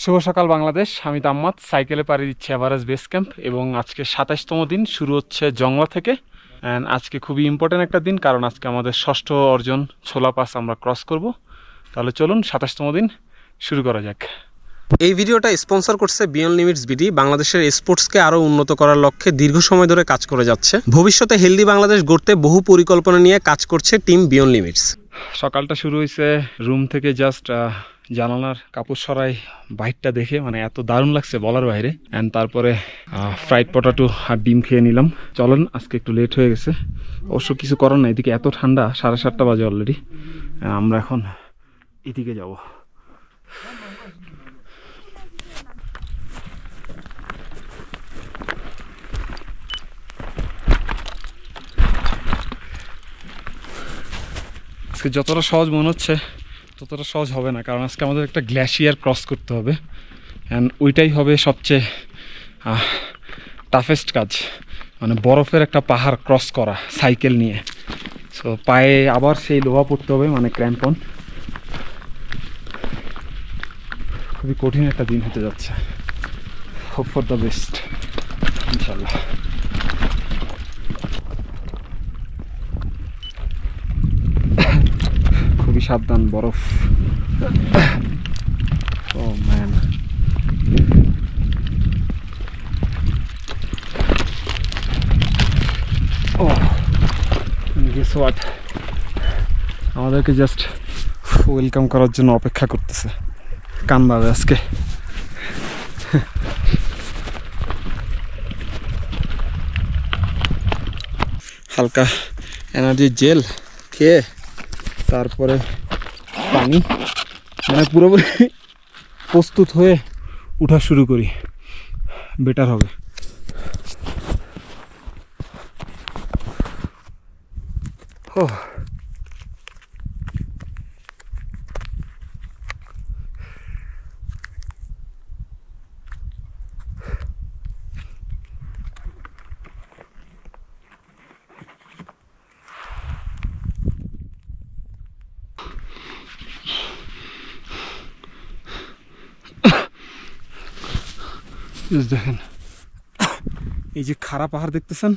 শুভ সকাল বাংলাদেশ। আমি তাম্মাদ সাইকেলে পাড়ি দিচ্ছি এভারেস্ট বেস ক্যাম্প এবং আজকে ২৭তম দিন শুরু হচ্ছে জংলা থেকে। অ্যান্ড আজকে খুবই ইম্পর্টেন্ট একটা দিন, কারণ আজকে আমাদের ষষ্ঠ অর্জন ছোলা পাস আমরা ক্রস করব। তাহলে চলুন ২৭তম দিন শুরু করা যাক। এই ভিডিওটা স্পন্সর করছে বিয়ন্ড লিমিটস বিডি। বাংলাদেশের স্পোর্টসকে আরও উন্নত করার লক্ষ্যে দীর্ঘ সময় ধরে কাজ করে যাচ্ছে। ভবিষ্যতে হেলদি বাংলাদেশ গড়তে বহু পরিকল্পনা নিয়ে কাজ করছে টিম বিয়ন্ড লিমিটস। সকালটা শুরু হয়েছে রুম থেকে জাস্ট জানালার কাপড় সরাই বাইকটা দেখে, মানে এত দারুণ লাগছে বলার বাইরে। অ্যান্ড তারপরে ফ্রাইড পটাটো আর ডিম খেয়ে নিলাম। চলেন, আজকে একটু লেট হয়ে গেছে, অবশ্য কিছু করার না। এদিকে এত ঠান্ডা, 7:30 বাজে অলরেডি। আমরা এখন এদিকে যাব। আজকে যতটা সহজ মনে হচ্ছে ততটা সহজ হবে না, কারণ আজকে আমাদের একটা গ্লেশিয়ার ক্রস করতে হবে। অ্যান্ড ওইটাই হবে সবচেয়ে টাফেস্ট কাজ, মানে বরফের একটা পাহাড় ক্রস করা সাইকেল নিয়ে। সো পায়ে আবার সেই লোহা পড়তে হবে, মানে ক্র্যাম্পন। খুবই কঠিন একটা দিন হতে যাচ্ছে। হোপ ফর দ্য বেস্ট, ইনশাল্লাহ। খুবই সাবধান, বরফ। ও ম্যান, ও গেস হোয়াট, আমাদেরকে জাস্ট ওয়েলকাম করার জন্য অপেক্ষা করতেছে। কান্দাবে আজকে। হালকা এনার্জি জেল খেয়ে তারপরে পানি, মানে পুরোপুরি প্রস্তুত হয়ে উঠা শুরু করি, বেটার হবে। ও দেখেন, এই যে খাড়া পাহাড় দেখতেছেন,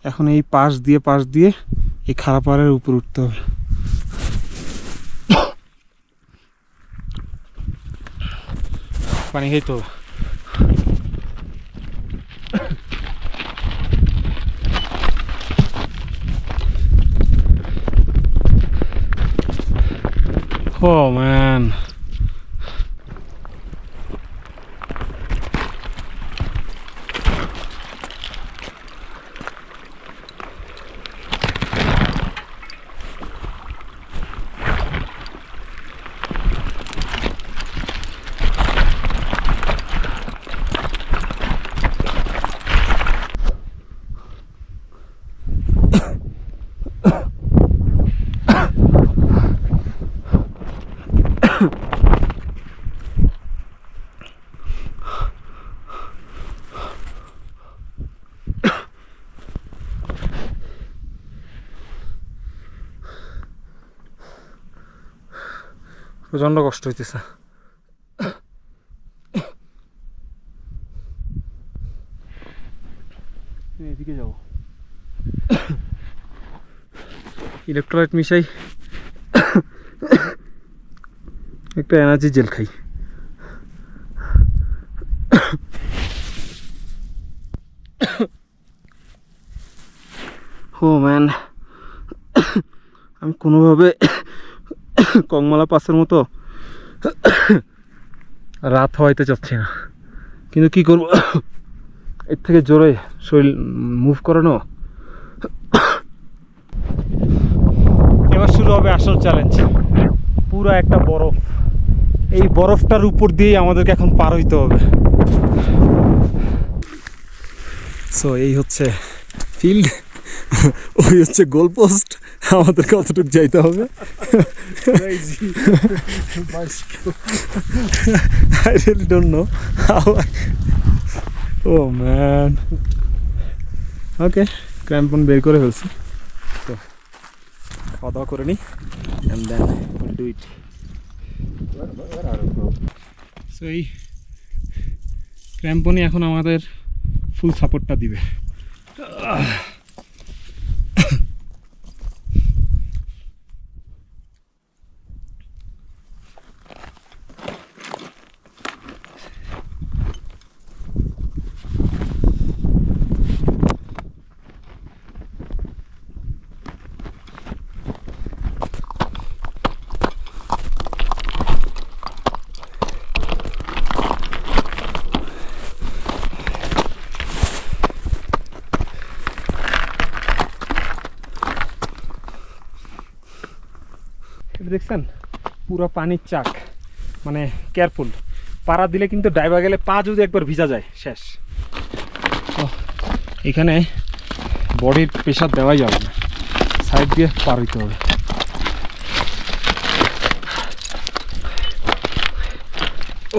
এখন এই পাশ দিয়ে এই খাড়া পাহাড়ের উপর উঠতে হবে। পানি খেয়ে তো ও ম্যান, প্রচন্ড কষ্ট হইতেছে। এদিকে যাবো, ইলেকট্রোলাইট মিশাই, একটা এনার্জি জেল খাই। ও ম্যান, আমি কোনোভাবে কংমালা পাসের মতো রাত হওয়াইতে চাচ্ছি না, কিন্তু কি করবো, এর থেকে জোরে শরীর মুভ করানো। এবার শুরু হবে আসল চ্যালেঞ্জ, পুরো একটা বরফ। এই বরফটার উপর দিয়ে আমাদেরকে এখন পার হইতে হবে। সো এই হচ্ছে ফিল্ড, ওই হচ্ছে গোল পোস্ট, আমাদের কতটুকু যাইতে হবে। I really don't know how oh man, okay crampon বের করে ফেলছি, তো খাওয়া দাওয়া করে নিই and then we'll do it. So এই ক্র্যাম্পনই এখন আমাদের ফুল সাপোর্টটা দিবে। দেখছেন পুরো পানির চাক, মানে কেয়ারফুল, পাড়া দিলে কিন্তু ডাইবা গেলে পা যদি একবার ভিজা যায় শেষ। তো এখানে বডির প্রেশার দেওয়াই যাবে না, সাইড দিয়ে পার হইতে হবে।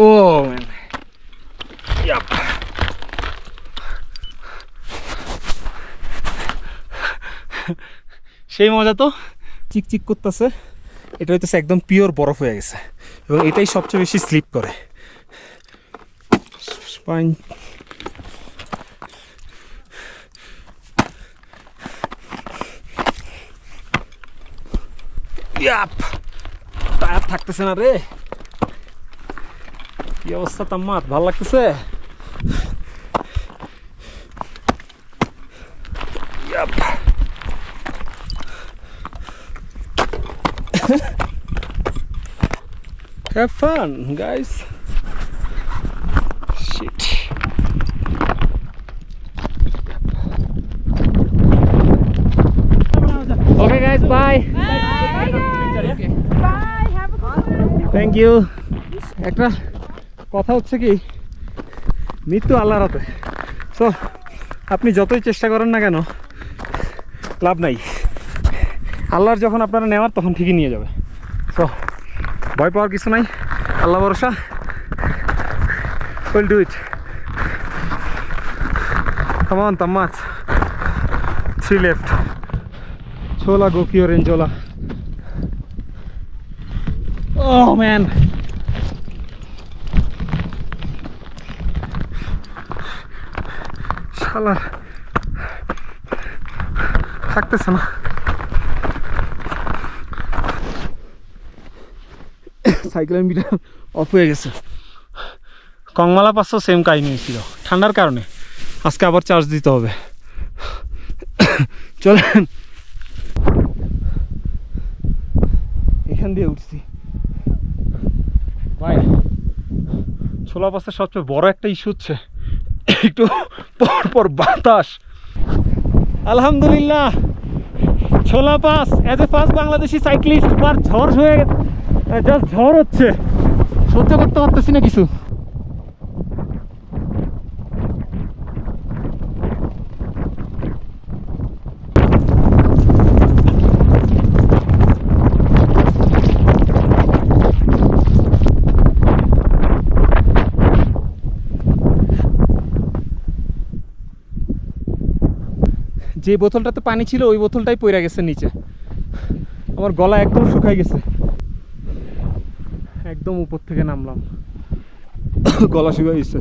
ও ম্যান, সেই মজা তো। চিকচিক করতেছে, এটা হইতেছে একদম পিওর বরফ হয়ে গেছে এবং এটাই সবচেয়ে বেশি স্লিপ করে। স্পাইন টায়ার থাকতেছে না রে, কি অবস্থা তাম্মাত, ভাল লাগতেছে? Have fun, guys. Shit. Okay, guys. Bye. Bye. Bye. Have a good one. Thank you. একটা কথা হচ্ছে কি, মৃত্যু আল্লাহর হাতে। সো আপনি যতই চেষ্টা করেন না কেন লাভ নাই, আল্লাহর যখন আপনারা নেওয়ার তখন ঠিকই নিয়ে যাবে। সো ভয় পাওয়ার কিছু নাই, আল্লাহ ভরসা, will do it. Come on তাম্মাত, 3 left, ছোলা গোকিও রেঞ্জোলা। Oh man, শালা থাকতেছে না। সাইকেলের মিটার অফ হয়ে গেছে। কংমালা পাশও সেম কাহিনী হয়েছিল, ঠান্ডার কারণে আজকে আবার চার্জ দিতে হবে। চলেন, এখান দিয়ে উঠছি ভাই। ছোলা পাসের সবচেয়ে বড় একটা ইস্যু হচ্ছে একটু পর পর বাতাস। আলহামদুলিল্লাহ, ছোলা pass as a first Bangladeshi cyclist পার ঝড় হয়ে গেছে, জাস্ট ঝড় হচ্ছে, সহ্য করতে পারতেছি না কিছু। যে বোতলটাতে পানি ছিল ওই বোতলটাই পড়ে গেছে নিচে, আমার গলা একদম শুকাই গেছে। একদম উপর থেকে নামলাম, গলা শুকাই গেছে।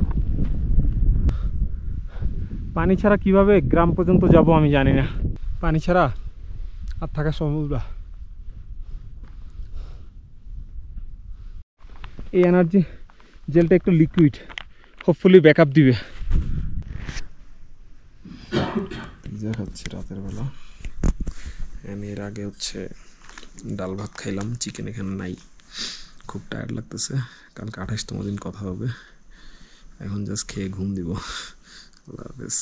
পানি ছাড়া কিভাবে গ্রাম পর্যন্ত যাব আমি জানি না, পানি ছাড়া আর থাকা সম্ভব না। এই এনার্জি জেলটা একটু লিকুইড, হোপফুলি ব্যাকআপ দিবে। পিৎজা খাচ্ছি রাতের বেলা, এর আগে হচ্ছে ডাল ভাত খাইলাম, চিকেন এখানে নাই, খুব টায়ার্ড লাগতেছে। কালকে 28তম দিন কথা হবে, এখন জাস্ট খেয়ে ঘুম দিব। আল্লাহ হাফেজ।